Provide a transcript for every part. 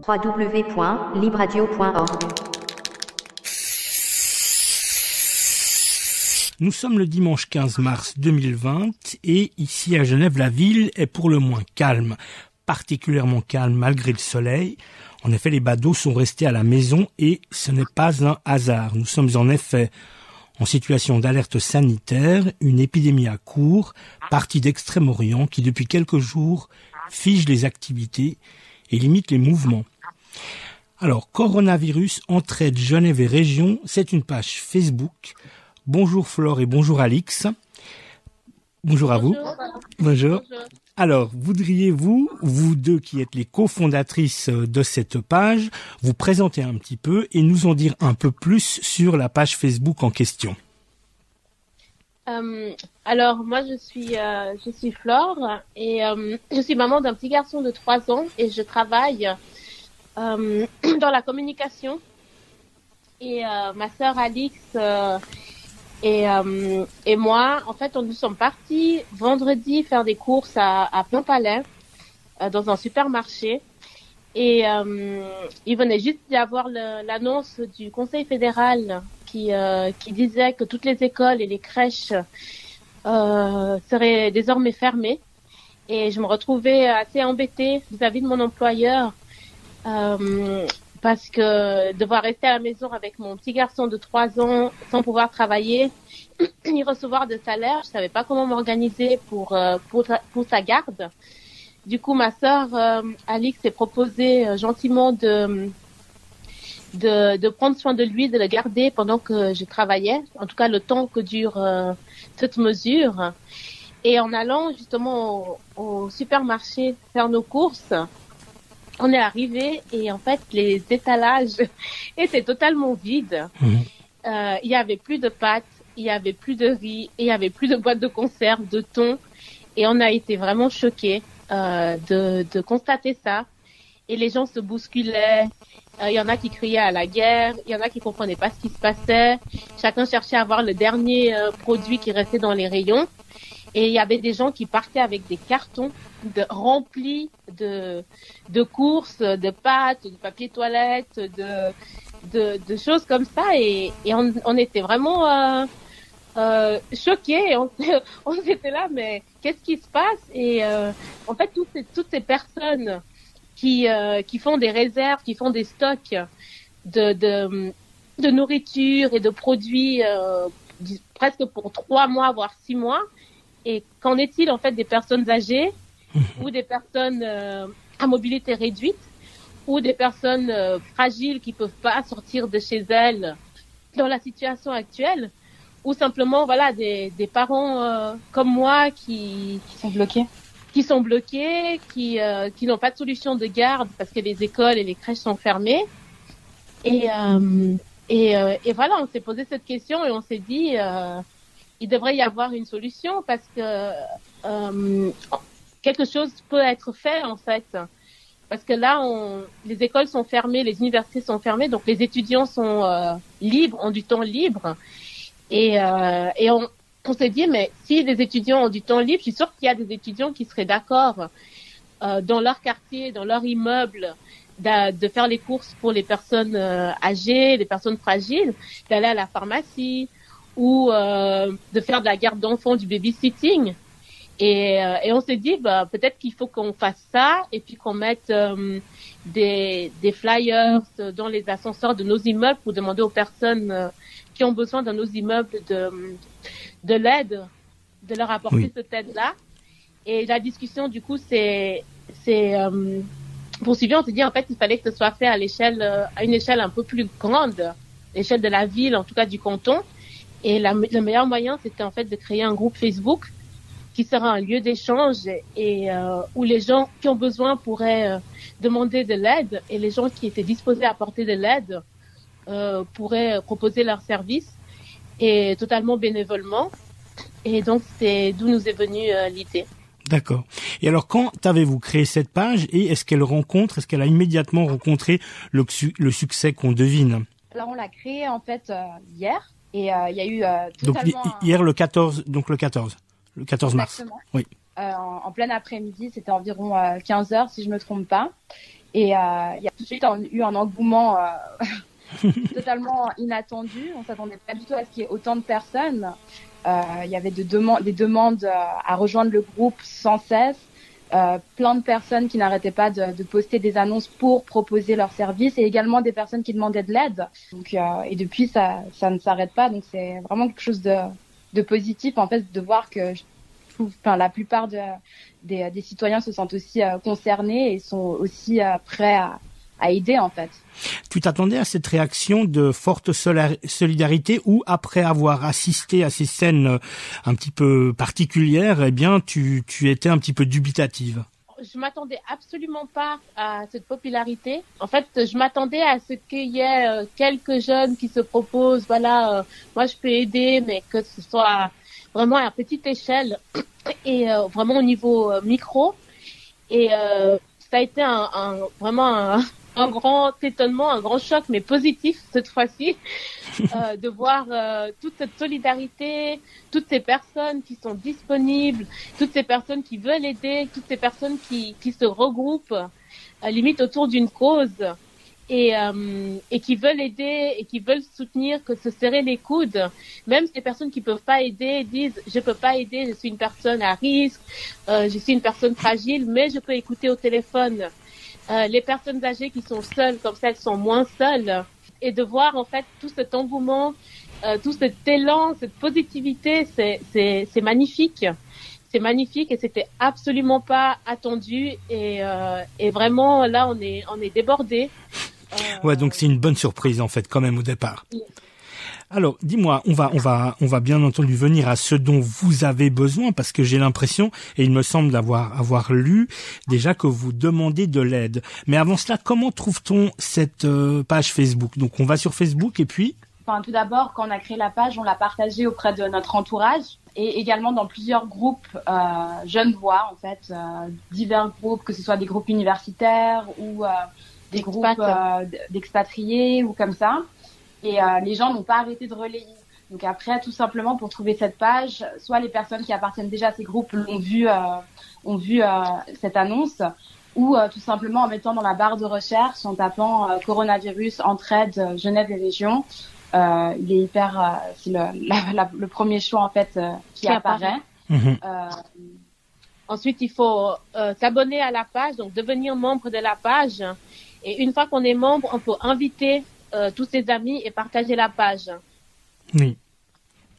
www.libradio.org. Nous sommes le dimanche 15 mars 2020 et ici à Genève, la ville est pour le moins calme, particulièrement calme malgré le soleil. En effet, les badauds sont restés à la maison et ce n'est pas un hasard. Nous sommes en effet en situation d'alerte sanitaire, une épidémie à court, partie d'Extrême-Orient qui depuis quelques jours fige les activités et limite les mouvements. Alors, Coronavirus, Entraide, Genève et Région, c'est une page Facebook. Bonjour Flore et bonjour Alix. Bonjour à vous. Bonjour. Alors, voudriez-vous, vous deux qui êtes les cofondatrices de cette page, vous présenter un petit peu et nous en dire un peu plus sur la page Facebook en question? Alors, moi, je suis Flore et je suis maman d'un petit garçon de 3 ans et je travaille dans la communication. Et ma sœur Alix et moi, en fait, nous sommes partis vendredi faire des courses à Plainpalais dans un supermarché. Et il venait juste d'y avoir l'annonce du Conseil fédéral qui disait que toutes les écoles et les crèches seraient désormais fermées. Et je me retrouvais assez embêtée vis-à-vis de mon employeur parce que devoir rester à la maison avec mon petit garçon de 3 ans sans pouvoir travailler ni recevoir de salaire, je savais pas comment m'organiser pour sa garde. Du coup, ma sœur Alix s'est proposé gentiment de prendre soin de lui, de le garder pendant que je travaillais, en tout cas le temps que dure cette mesure. Et en allant justement au supermarché faire nos courses, on est arrivé et en fait les étalages étaient totalement vides. Il y avait plus de pâtes, il y avait plus de riz, et il y avait plus de boîtes de conserve, de thon. Et on a été vraiment choqués de constater ça. Et les gens se bousculaient. Il y en a qui criaient à la guerre, il y en a qui comprenaient pas ce qui se passait. Chacun cherchait à avoir le dernier produit qui restait dans les rayons. Et il y avait des gens qui partaient avec des cartons remplis de courses, de pâtes, de papier toilette, de choses comme ça. Et on était vraiment choqués. On était là, mais qu'est-ce qui se passe? Et en fait, toutes ces personnes qui font des réserves, qui font des stocks de nourriture et de produits presque pour 3 mois, voire 6 mois. Et qu'en est-il en fait des personnes âgées ou des personnes à mobilité réduite ou des personnes fragiles qui peuvent pas sortir de chez elles dans la situation actuelle, ou simplement voilà des parents comme moi qui sont bloqués, qui n'ont pas de solution de garde parce que les écoles et les crèches sont fermées. Et voilà, on s'est posé cette question et on s'est dit il devrait y avoir une solution parce que quelque chose peut être fait en fait. Parce que là, les écoles sont fermées, les universités sont fermées, donc les étudiants sont libres, ont du temps libre. Et on s'est dit, mais si les étudiants ont du temps libre, je suis sûre qu'il y a des étudiants qui seraient d'accord dans leur quartier, dans leur immeuble, de faire les courses pour les personnes âgées, les personnes fragiles, d'aller à la pharmacie ou de faire de la garde d'enfants, du babysitting. Et on s'est dit, peut-être qu'il faut qu'on fasse ça et puis qu'on mette des flyers dans les ascenseurs de nos immeubles pour demander aux personnes qui ont besoin dans nos immeubles de l'aide, de leur apporter cette aide-là. Et la discussion, du coup, c'est poursuivie. On s'est dit, en fait, il fallait que ce soit fait à une échelle un peu plus grande, l'échelle de la ville, en tout cas du canton. Et le meilleur moyen, c'était en fait de créer un groupe Facebook qui sera un lieu d'échange et où les gens qui ont besoin pourraient demander de l'aide et les gens qui étaient disposés à apporter de l'aide pourraient proposer leurs services et totalement bénévolement. Et donc, c'est d'où nous est venue l'idée. D'accord. Et alors, quand avez-vous créé cette page et est-ce qu'elle a immédiatement rencontré le succès qu'on devine? Alors, on l'a créée en fait hier et il y a eu totalement... Donc, hier le 14 mars. Exactement. Oui. En plein après-midi, c'était environ 15 heures si je me trompe pas. Et il y a tout de suite eu un engouement totalement inattendu. On s'attendait pas du tout à ce qu'il y ait autant de personnes. Il y avait des demandes à rejoindre le groupe sans cesse. Plein de personnes qui n'arrêtaient pas de poster des annonces pour proposer leurs services et également des personnes qui demandaient de l'aide. Donc, et depuis, ça ne s'arrête pas. Donc, c'est vraiment quelque chose de positif, en fait, de voir que la plupart des citoyens se sentent aussi concernés et sont aussi prêts à aider, en fait. Tu t'attendais à cette réaction de forte solidarité ou après avoir assisté à ces scènes un petit peu particulières, eh bien, tu étais un petit peu dubitative? Je m'attendais absolument pas à cette popularité. En fait, je m'attendais à ce qu'il y ait quelques jeunes qui se proposent, voilà, moi je peux aider, mais que ce soit vraiment à petite échelle et vraiment au niveau micro. Et ça a été vraiment un grand étonnement, un grand choc, mais positif cette fois-ci, de voir toute cette solidarité, toutes ces personnes qui sont disponibles, toutes ces personnes qui veulent aider, toutes ces personnes qui se regroupent limite autour d'une cause et qui veulent aider et qui veulent soutenir, que se serrer les coudes. Même ces personnes qui peuvent pas aider disent je peux pas aider, je suis une personne à risque, je suis une personne fragile, mais je peux écouter au téléphone. Les personnes âgées qui sont seules, comme ça, elles sont moins seules. Et de voir, en fait, tout cet engouement, tout cet élan, cette positivité, c'est magnifique. C'est magnifique et c'était absolument pas attendu. Et vraiment, là, on est débordés. Ouais, donc c'est une bonne surprise, en fait, quand même, au départ. Alors, dis-moi, on va bien entendu venir à ce dont vous avez besoin parce que j'ai l'impression, et il me semble avoir lu déjà que vous demandez de l'aide. Mais avant cela, comment trouve-t-on cette page Facebook? Donc, on va sur Facebook et puis? Enfin, tout d'abord, quand on a créé la page, on l'a partagée auprès de notre entourage et également dans plusieurs groupes jeunes voix, en fait, divers groupes, que ce soit des groupes universitaires ou des groupes d'expatriés ou comme ça. Et les gens n'ont pas arrêté de relayer. Donc après, tout simplement, pour trouver cette page, soit les personnes qui appartiennent déjà à ces groupes ont vu cette annonce, ou tout simplement en mettant dans la barre de recherche, en tapant coronavirus, entraide, Genève et région. Il est hyper, c'est le premier choix en fait qui apparaît. Ensuite, il faut s'abonner à la page, donc devenir membre de la page. Et une fois qu'on est membre, on peut inviter tous ses amis et partager la page. Oui.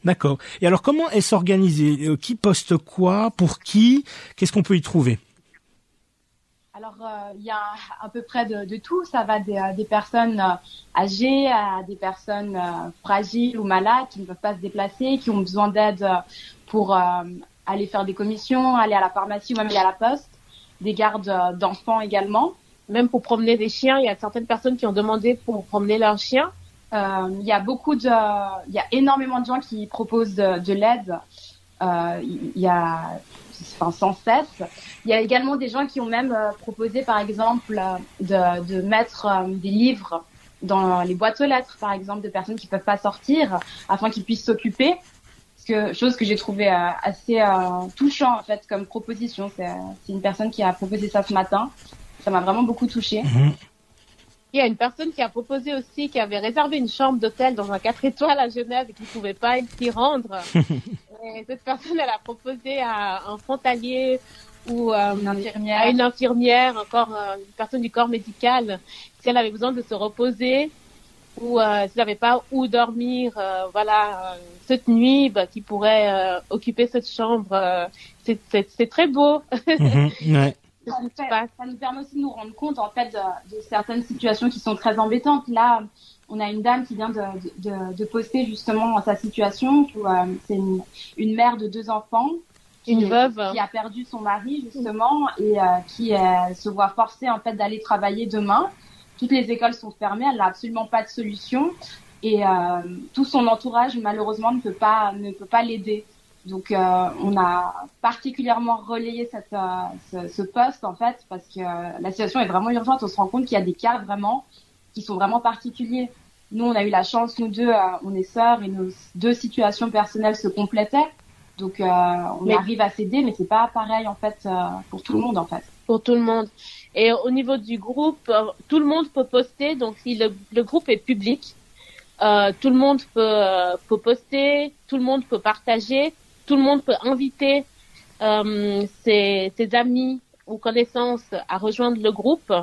D'accord. Et alors, comment est-ce organisé? Qui poste quoi? Pour qui? Qu'est-ce qu'on peut y trouver? Alors, il y a à peu près de tout. Ça va des personnes âgées à des personnes fragiles ou malades qui ne peuvent pas se déplacer, qui ont besoin d'aide pour aller faire des commissions, aller à la pharmacie ou même aller à la poste. Des gardes d'enfants également. Même pour promener des chiens, il y a certaines personnes qui ont demandé pour promener leurs chiens. Il y a énormément de gens qui proposent de l'aide. Il y a, sans cesse. Il y a également des gens qui ont même proposé, par exemple, de mettre des livres dans les boîtes aux lettres, par exemple, de personnes qui peuvent pas sortir, afin qu'ils puissent s'occuper. Chose que j'ai trouvé assez touchant en fait comme proposition. C'est une personne qui a proposé ça ce matin. Ça m'a vraiment beaucoup touchée. Il y a une personne qui a proposé aussi, qui avait réservé une chambre d'hôtel dans un 4 étoiles à Genève et qui ne pouvait pas s'y rendre. Et cette personne, elle a proposé à un frontalier ou à une infirmière, encore une personne du corps médical, si elle avait besoin de se reposer ou s'il n'avait pas où dormir, cette nuit, qui pourrait occuper cette chambre. C'est très beau. Ouais. Ça nous permet aussi de nous rendre compte en fait de certaines situations qui sont très embêtantes. Là, on a une dame qui vient de poster justement sa situation. C'est une mère de 2 enfants, une veuve qui a perdu son mari justement et qui se voit forcée en fait d'aller travailler demain. Toutes les écoles sont fermées, elle n'a absolument pas de solution et tout son entourage malheureusement ne peut pas l'aider. Donc on a particulièrement relayé ce post en fait parce que la situation est vraiment urgente. On se rend compte qu'il y a des cas vraiment qui sont vraiment particuliers. Nous on a eu la chance, nous deux, on est sœurs et nos 2 situations personnelles se complétaient. Donc on arrive à s'aider, mais c'est pas pareil en fait pour tout le monde en fait. pour tout le monde. Et au niveau du groupe, tout le monde peut poster. Donc, si le groupe est public, tout le monde peut poster, tout le monde peut partager, tout le monde peut inviter ses amis ou connaissances à rejoindre le groupe.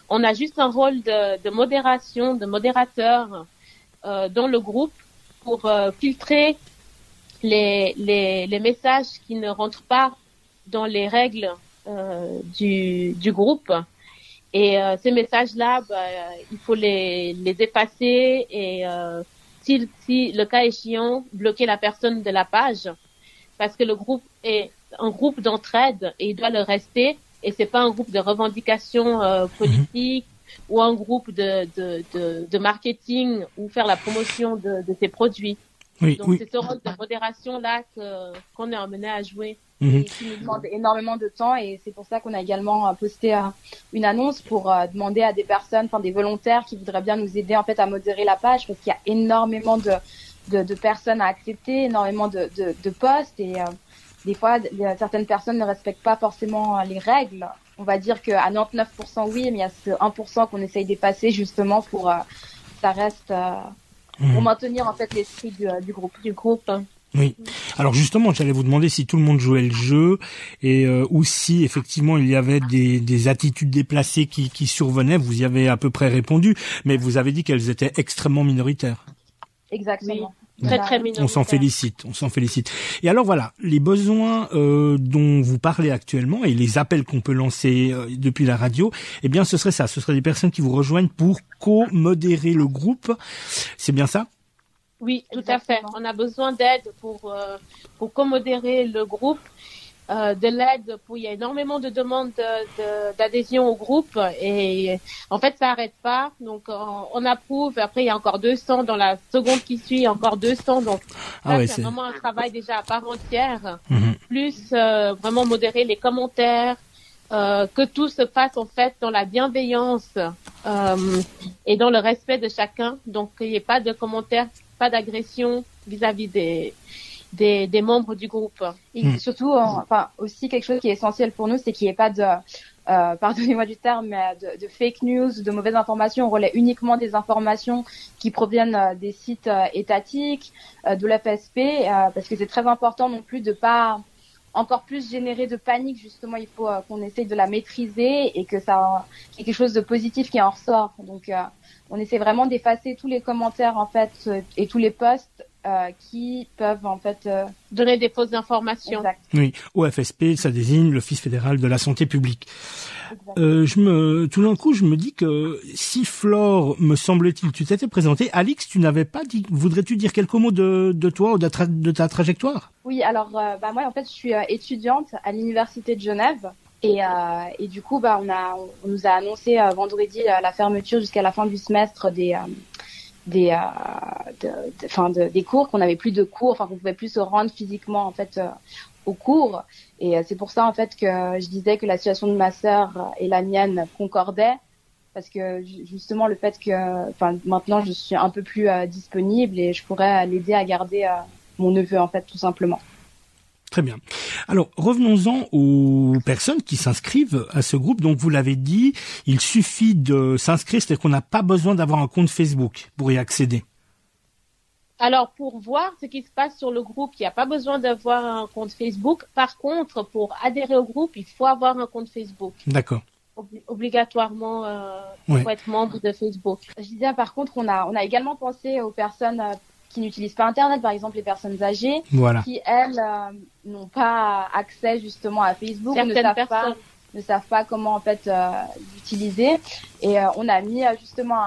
On a juste un rôle de modération, de modérateur dans le groupe pour filtrer les messages qui ne rentrent pas dans les règles du groupe. Et ces messages-là, il faut les effacer et si le cas échéant, bloquer la personne de la page, parce que le groupe est un groupe d'entraide et il doit le rester. Et c'est pas un groupe de revendication politique ou un groupe de marketing ou faire la promotion de ses produits. Oui, donc c'est ce rôle de modération là qu'on est amené à jouer. Et qui nous demande énormément de temps, et c'est pour ça qu'on a également posté une annonce pour demander à des personnes, enfin des volontaires qui voudraient bien nous aider en fait à modérer la page, parce qu'il y a énormément de personnes à accepter, énormément de posts, et des fois certaines personnes ne respectent pas forcément les règles. On va dire qu'à 99% oui, mais il y a ce 1% qu'on essaye d'effacer justement pour ça reste pour maintenir en fait l'esprit du groupe. Oui. Alors justement, j'allais vous demander si tout le monde jouait le jeu et ou si effectivement il y avait des attitudes déplacées qui survenaient. Vous y avez à peu près répondu, mais vous avez dit qu'elles étaient extrêmement minoritaires. Exactement. Oui. Très minoritaires. On s'en félicite. Et alors voilà, les besoins dont vous parlez actuellement et les appels qu'on peut lancer depuis la radio, eh bien ce serait ça. Ce serait des personnes qui vous rejoignent pour co-modérer le groupe. C'est bien ça? Oui, tout à fait. On a besoin d'aide pour commodérer le groupe, de l'aide il y a énormément de demandes d'adhésion au groupe et en fait ça n'arrête pas. Donc on approuve. Après il y a encore 200 dans la seconde qui suit, encore 200. Donc c'est vraiment un travail déjà à part entière. Plus vraiment modérer les commentaires. Que tout se passe en fait dans la bienveillance et dans le respect de chacun. Donc il n'y ait pas de commentaires, pas d'agression vis-à-vis des membres du groupe. Et surtout, enfin aussi quelque chose qui est essentiel pour nous, c'est qu'il n'y ait pas de, pardonnez-moi du terme, mais de fake news, de mauvaises informations. On relaie uniquement des informations qui proviennent des sites étatiques, de l'FSP, parce que c'est très important non plus de pas encore plus générer de panique. Justement, il faut qu'on essaye de la maîtriser et que ça qu'il y ait quelque chose de positif qui en ressort. Donc on essaie vraiment d'effacer tous les commentaires en fait et tous les posts qui peuvent en fait donner des fausses informations. Exact. Oui, OFSP, ça désigne l'Office fédéral de la santé publique. Tout d'un coup, je me dis que si Flore, me semble-t-il, tu t'étais présentée, Alix, tu n'avais pas dit. Voudrais-tu dire quelques mots de toi ou de ta trajectoire? Oui, alors moi en fait, je suis étudiante à l'université de Genève. Et du coup, on nous a annoncé vendredi la fermeture jusqu'à la fin du semestre des cours, qu'on n'avait plus de cours, enfin qu'on pouvait plus se rendre physiquement en fait aux cours. Et c'est pour ça en fait que je disais que la situation de ma sœur et la mienne concordaient, parce que justement le fait que, maintenant je suis un peu plus disponible et je pourrais l'aider à garder mon neveu en fait tout simplement. Très bien. Alors, revenons-en aux personnes qui s'inscrivent à ce groupe. Donc, vous l'avez dit, il suffit de s'inscrire, c'est-à-dire qu'on n'a pas besoin d'avoir un compte Facebook pour y accéder. Alors, pour voir ce qui se passe sur le groupe, il n'y a pas besoin d'avoir un compte Facebook. Par contre, pour adhérer au groupe, il faut avoir un compte Facebook. D'accord. Obligatoirement, il faut être membre de Facebook. Je disais, par contre, on a également pensé aux personnes qui n'utilisent pas Internet, par exemple les personnes âgées, qui elles n'ont pas accès justement à Facebook, ne savent pas comment en fait l'utiliser. Et on a mis justement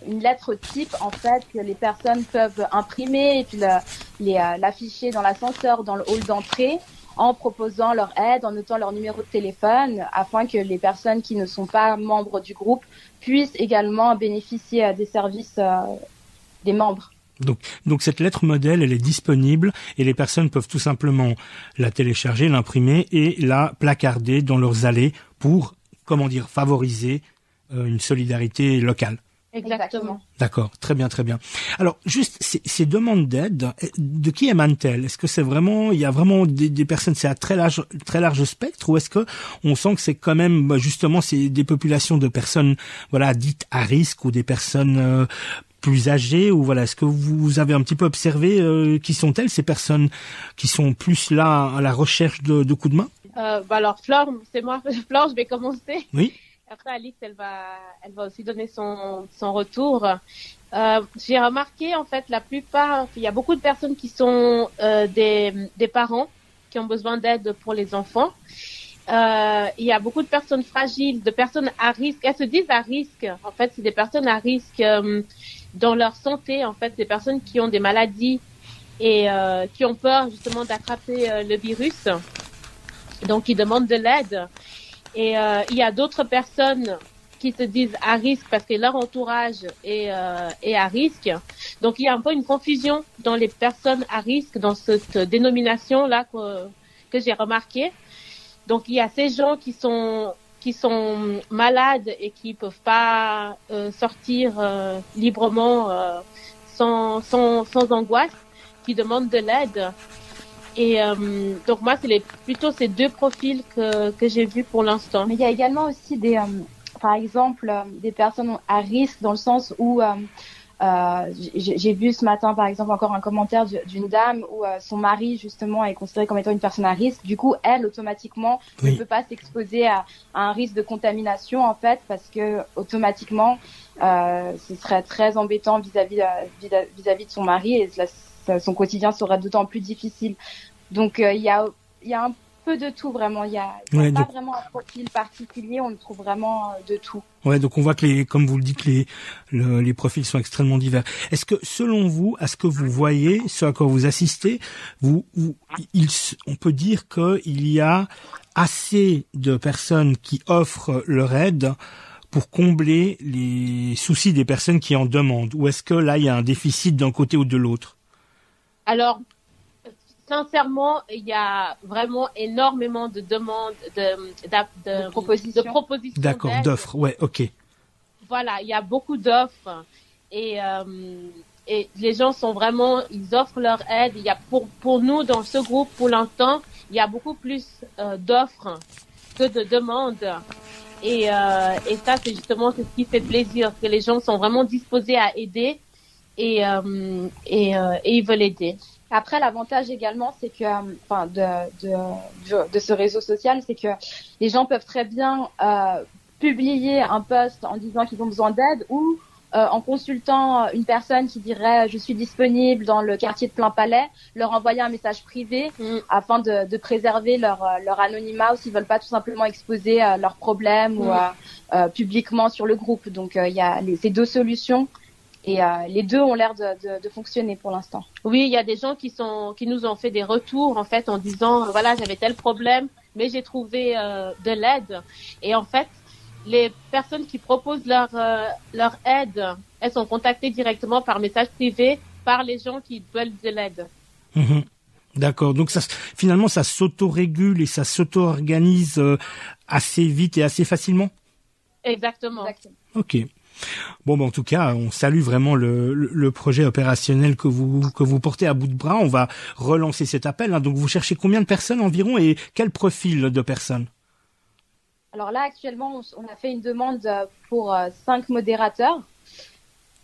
une lettre type en fait que les personnes peuvent imprimer et puis l'afficher dans l'ascenseur, dans le hall d'entrée, en proposant leur aide, en notant leur numéro de téléphone, afin que les personnes qui ne sont pas membres du groupe puissent également bénéficier des services des membres. Donc cette lettre modèle, elle est disponible et les personnes peuvent tout simplement la télécharger, l'imprimer et la placarder dans leurs allées pour, favoriser une solidarité locale. Exactement. D'accord, très bien, très bien. Alors, juste, ces demandes d'aide, de qui émanent-elles? Est-ce que c'est vraiment, il y a vraiment des personnes, c'est à très large spectre, ou est-ce que on sent que c'est quand même, justement, c'est des populations de personnes, voilà, dites à risque, ou des personnes plus âgées, ou voilà, est-ce que vous avez un petit peu observé qui sont-elles, ces personnes qui sont plus là à la recherche de coups de main? Alors, Flore, c'est moi. Flore, je vais commencer. Oui. Après, Alix, elle va aussi donner son retour. J'ai remarqué, en fait, la plupart, il y a beaucoup de personnes qui sont des parents qui ont besoin d'aide pour les enfants. Il y a beaucoup de personnes fragiles, de personnes à risque. Elles se disent à risque. En fait, c'est des personnes à risque dans leur santé. En fait, des personnes qui ont des maladies et qui ont peur justement d'attraper le virus. Donc, ils demandent de l'aide. Et il y a d'autres personnes qui se disent à risque parce que leur entourage est à risque. Donc il y a un peu une confusion dans les personnes à risque dans cette dénomination là que j'ai remarqué. Donc il y a ces gens qui sont malades et qui peuvent pas sortir librement sans angoisse, qui demandent de l'aide. Et donc moi, c'est plutôt ces deux profils que j'ai vus pour l'instant. Mais il y a également aussi par exemple, des personnes à risque dans le sens où j'ai vu ce matin, par exemple, encore un commentaire d'une dame où son mari, justement, est considéré comme étant une personne à risque. Du coup, elle, automatiquement, ne peut pas s'exposer à un risque de contamination, en fait, parce que automatiquement, ce serait très embêtant vis-à-vis de son mari et son quotidien serait d'autant plus difficile. Donc il y a un peu de tout vraiment. Il y a pas vraiment un profil particulier. On trouve vraiment de tout. Ouais, donc on voit que comme vous le dites, les profils sont extrêmement divers. Est-ce que selon vous, à ce que vous voyez, ce à quoi vous assistez, on peut dire qu'il y a assez de personnes qui offrent leur aide pour combler les soucis des personnes qui en demandent, ou est-ce que là il y a un déficit d'un côté ou de l'autre? Alors, sincèrement, il y a vraiment énormément de demandes, de propositions. D'accord, d'offres, ouais, ok. Voilà, il y a beaucoup d'offres et les gens sont vraiment, ils offrent leur aide. Il y a pour nous dans ce groupe, pour l'instant, il y a beaucoup plus d'offres que de demandes. Et ça, c'est justement ce qui fait plaisir, que les gens sont vraiment disposés à aider. Et ils veulent aider. Après, l'avantage également, c'est que, de ce réseau social, c'est que les gens peuvent très bien publier un post en disant qu'ils ont besoin d'aide ou en consultant une personne qui dirait je suis disponible dans le quartier de Plainpalais, leur envoyer un message privé afin de préserver leur anonymat ou s'ils veulent pas tout simplement exposer leurs problèmes ou publiquement sur le groupe. Donc il y a ces deux solutions. Et les deux ont l'air de fonctionner pour l'instant. Oui, il y a des gens qui nous ont fait des retours en fait en disant voilà, j'avais tel problème, mais j'ai trouvé de l'aide. Et en fait, les personnes qui proposent leur aide, elles sont contactées directement par message privé par les gens qui veulent de l'aide. Mmh. D'accord. Donc finalement, ça s'autorégule et ça s'auto-organise assez vite et assez facilement. Exactement. Ok. Bon, en tout cas, on salue vraiment le projet opérationnel que vous portez à bout de bras. On va relancer cet appel. Donc, vous cherchez combien de personnes environ et quel profil de personnes? Alors là, actuellement, on a fait une demande pour 5 modérateurs.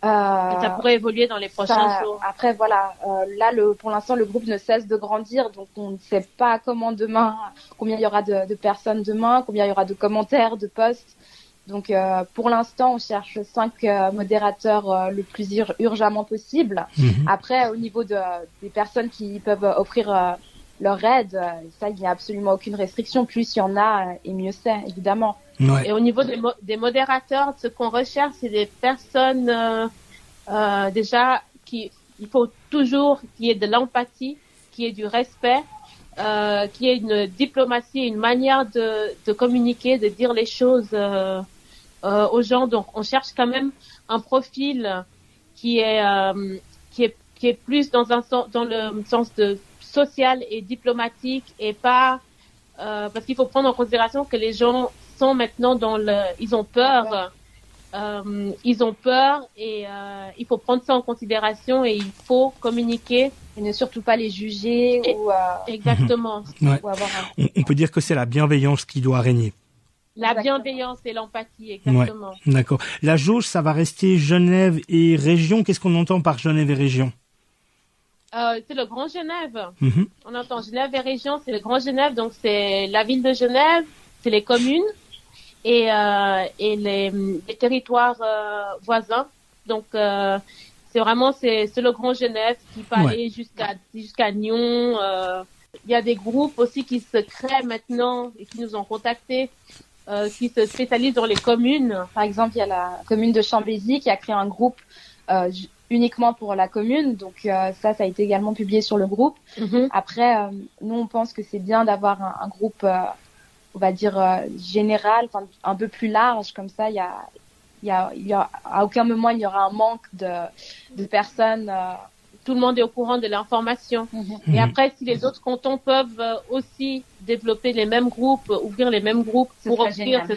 Ça pourrait évoluer dans les prochains jours. Après, voilà. Là, pour l'instant, le groupe ne cesse de grandir, donc on ne sait pas combien il y aura de personnes demain, combien il y aura de commentaires, de posts. Donc, pour l'instant, on cherche 5 modérateurs le plus urgemment possible. Mmh. Après, au niveau des personnes qui peuvent offrir leur aide, ça, il n'y a absolument aucune restriction. Plus il y en a, et mieux c'est, évidemment. Ouais. Et au niveau des modérateurs, ce qu'on recherche, c'est des personnes déjà il faut toujours qu'il y ait de l'empathie, qu'il y ait du respect, qu'il y ait une diplomatie, une manière de communiquer, de dire les choses aux gens. Donc, on cherche quand même un profil qui est plus dans le sens de social et diplomatique et pas parce qu'il faut prendre en considération que les gens sont maintenant ils ont peur ils ont peur et il faut prendre ça en considération et il faut communiquer. Et ne surtout pas les juger ou exactement. Ouais. Ou avoir On peut dire que c'est la bienveillance qui doit régner. La bienveillance et l'empathie, exactement. Ouais, d'accord. La jauge, ça va rester Genève et région. Qu'est-ce qu'on entend par Genève et région? C'est le Grand Genève. On entend Genève et région, c'est le Grand Genève, donc c'est la ville de Genève, c'est les communes et les territoires voisins. Donc c'est le Grand Genève qui peut aller jusqu'à Nyon. Il y a des groupes aussi qui se créent maintenant et qui nous ont contactés, qui se spécialisent dans les communes. Par exemple, il y a la commune de Chambézy qui a créé un groupe uniquement pour la commune. Donc ça a été également publié sur le groupe. Après, nous on pense que c'est bien d'avoir un groupe, on va dire général, un peu plus large. Comme ça, il y a à aucun moment il y aura un manque de personnes. Tout le monde est au courant de l'information. Et après, si les autres cantons peuvent aussi développer les mêmes groupes, ouvrir les mêmes groupes pour offrir, ce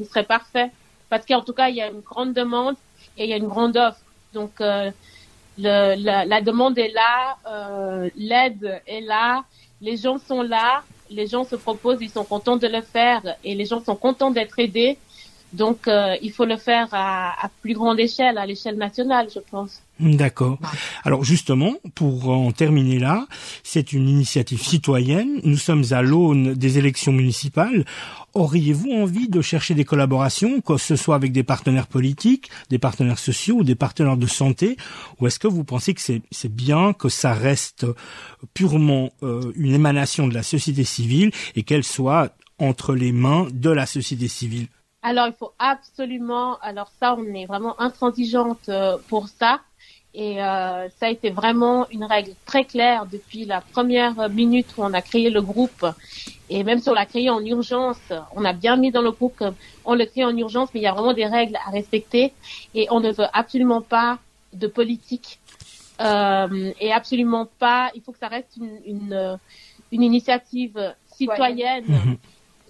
serait parfait. Parce qu'en tout cas, il y a une grande demande et il y a une grande offre. Donc, la demande est là, l'aide est là, les gens sont là, les gens se proposent, ils sont contents de le faire et les gens sont contents d'être aidés. Donc, il faut le faire à plus grande échelle, à l'échelle nationale, je pense. D'accord. Alors justement, pour en terminer là, c'est une initiative citoyenne. Nous sommes à l'aune des élections municipales. Auriez-vous envie de chercher des collaborations, que ce soit avec des partenaires politiques, des partenaires sociaux ou des partenaires de santé, ou est-ce que vous pensez que c'est bien que ça reste purement une émanation de la société civile et qu'elle soit entre les mains de la société civile? Alors, il faut absolument, alors ça, on est vraiment intransigeante pour ça. Et ça a été vraiment une règle très claire depuis la première minute où on a créé le groupe. Et même si on l'a créé en urgence, on a bien mis dans le groupe qu'on le crée en urgence, mais il y a vraiment des règles à respecter. Et on ne veut absolument pas de politique. Et absolument pas, il faut que ça reste une initiative citoyenne.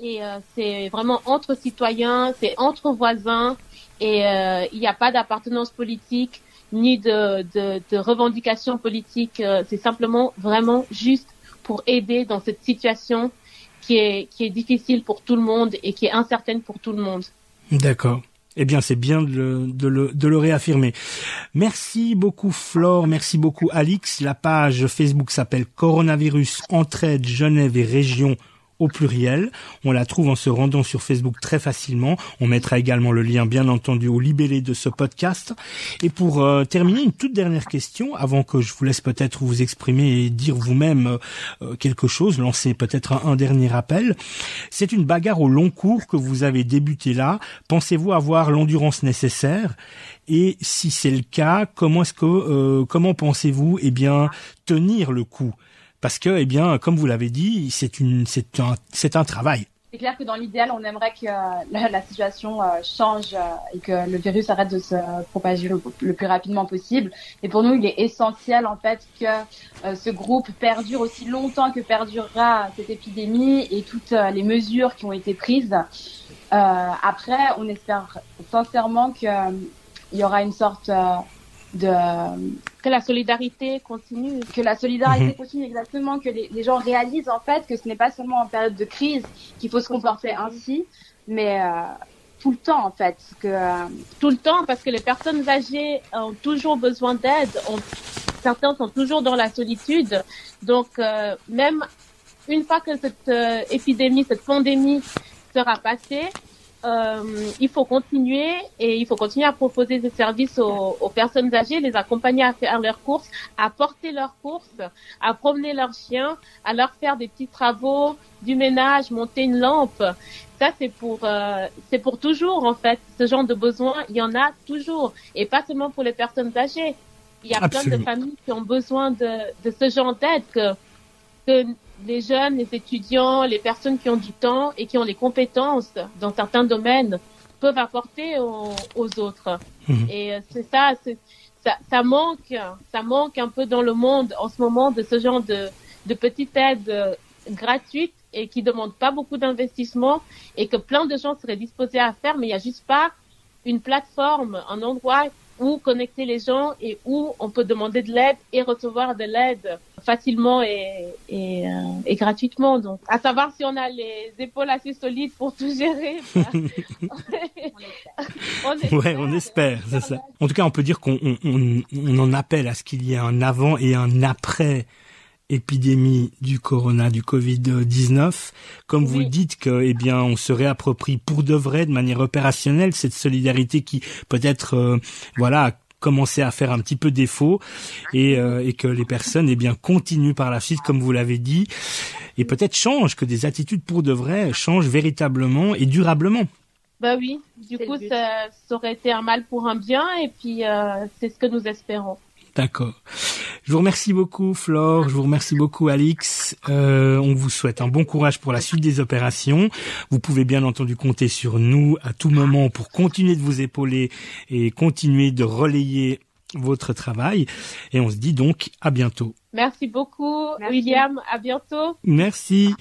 Et c'est vraiment entre citoyens, c'est entre voisins. Et il n'y a pas d'appartenance politique ni de revendications politiques. C'est simplement vraiment juste pour aider dans cette situation qui est difficile pour tout le monde et qui est incertaine pour tout le monde. D'accord. Eh bien, c'est bien de le réaffirmer. Merci beaucoup Flore, merci beaucoup Alix. La page Facebook s'appelle Coronavirus Entraide Genève et Région au pluriel. On la trouve en se rendant sur Facebook très facilement. On mettra également le lien, bien entendu, au libellé de ce podcast. Et pour terminer, une toute dernière question, avant que je vous laisse peut-être vous exprimer et dire vous-même quelque chose, lancer peut-être un dernier appel. C'est une bagarre au long cours que vous avez débuté là. Pensez-vous avoir l'endurance nécessaire? Et si c'est le cas, comment pensez-vous, tenir le coup? Parce que, comme vous l'avez dit, c'est un travail. C'est clair que dans l'idéal, on aimerait que la situation change et que le virus arrête de se propager le plus rapidement possible. Et pour nous, il est essentiel en fait que ce groupe perdure aussi longtemps que perdurera cette épidémie et toutes les mesures qui ont été prises. Après, on espère sincèrement qu'il y aura une sorte que la solidarité continue. Que la solidarité continue, exactement, que les gens réalisent en fait que ce n'est pas seulement en période de crise qu'il faut se comporter ainsi, mais tout le temps en fait. Tout le temps, parce que les personnes âgées ont toujours besoin d'aide, certains sont toujours dans la solitude, donc même une fois que cette épidémie, cette pandémie sera passée, il faut continuer à proposer des services aux personnes âgées, les accompagner à faire leurs courses, à porter leurs courses, à promener leurs chiens, à leur faire des petits travaux, du ménage, monter une lampe. Ça, c'est pour toujours, en fait. Ce genre de besoin, il y en a toujours. Et pas seulement pour les personnes âgées. Il y a plein de familles qui ont besoin de ce genre d'aide que les jeunes, les étudiants, les personnes qui ont du temps et qui ont les compétences dans certains domaines peuvent apporter aux autres. Et c'est ça, ça manque un peu dans le monde en ce moment de ce genre de petites aides gratuites et qui demandent pas beaucoup d'investissement et que plein de gens seraient disposés à faire, mais il y a juste pas une plateforme, un endroit où connecter les gens et où on peut demander de l'aide et recevoir de l'aide facilement et gratuitement. Donc, à savoir si on a les épaules assez solides pour tout gérer. On espère, c'est ça. En tout cas, on peut dire qu'on en appelle à ce qu'il y ait un avant et un après épidémie du Covid-19. Comme vous le dites que, eh bien, on se réapproprie pour de vrai, de manière opérationnelle, cette solidarité qui peut-être, a commencé à faire un petit peu défaut et que les personnes, eh bien, continuent par la suite, comme vous l'avez dit, et peut-être changent, que des attitudes pour de vrai changent véritablement et durablement. Bah oui, du coup, ça aurait été un mal pour un bien et puis c'est ce que nous espérons. D'accord. Je vous remercie beaucoup, Flore. Je vous remercie beaucoup, Alix. On vous souhaite un bon courage pour la suite des opérations. Vous pouvez bien entendu compter sur nous à tout moment pour continuer de vous épauler et continuer de relayer votre travail. Et on se dit donc à bientôt. Merci beaucoup, William. À bientôt. Merci.